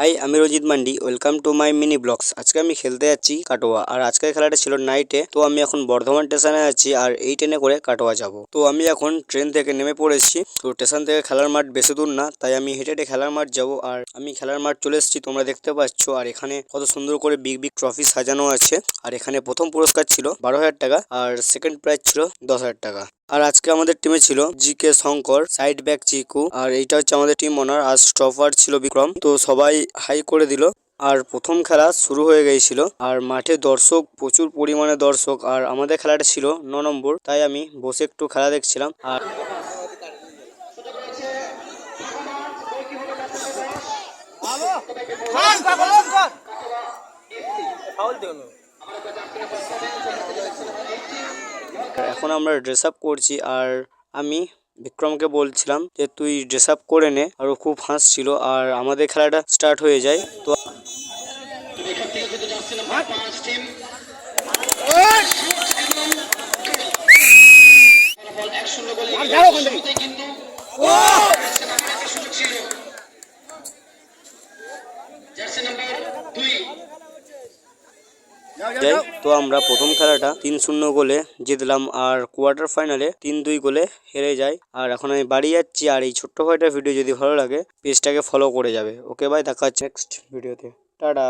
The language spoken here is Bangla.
হাই, আমি Rajit Mandi. Welcome to my mini blogs. আজকে আমি খেলতে যাচ্ছি কাটোয়া। আর আজকের খেলাটা ছিল নাইটে। তো আমি এখন বর্ধমান স্টেশনে আছি আর এই ট্রেনে করে কাটোয়া যাব। তো আমি এখন ট্রেন থেকে নেমে পড়েছি। তো স্টেশন থেকে খেলার মাঠ বেশি দূর না, তাই আমি হেঁটে হেঁটে খেলার মাঠ যাব। আর আমি খেলার মাঠ চলে এসেছি, তোমরা দেখতে পাচ্ছ। আর এখানে কত সুন্দর করে বিগ বিগ ট্রফি সাজানো আছে। আর এখানে প্রথম পুরস্কার ছিল 12,000 টাকা আর সেকেন্ড প্রাইজ ছিল 10,000 টাকা। আর আজকে আমাদের টিমে ছিল জিকে শঙ্কর, সাইড ব্যাক চিকু, আর এইটা হচ্ছে আমাদের টিম ওনার। আর স্টপার ছিল বিক্রম। তো সবাই হাই করে দিল। আর প্রথম খেলা শুরু হয়ে গিয়েছিল। আর মাঠে দর্শক, প্রচুর পরিমাণে দর্শক। আর আমাদের খেলাটা ছিল 9 নম্বর, তাই আমি বসে একটু খেলা দেখছিলাম। আর এখন আমরা ড্রেস আপ করছি। আর আমি বিক্রমকে বলছিলাম যে তুই ড্রেস আপ করে নে, আর ও খুব হাসছিল। আর আমাদের খেলাটা স্টার্ট হয়ে যায়। তো তো আমরা প্রথম খেলাটা 3-0 গোলে জিতলাম। আর কোয়ার্টার ফাইনালে 3-2 গোলে হেরে যাই। আর এখন আমি বাড়ি যাচ্ছি। আর এই ছোট্ট ভাইটার ভিডিও যদি ভালো লাগে, পেজটাকে ফলো করে যাবে। ওকে ভাই, দেখা হচ্ছে নেক্সট ভিডিওতে। টাটা।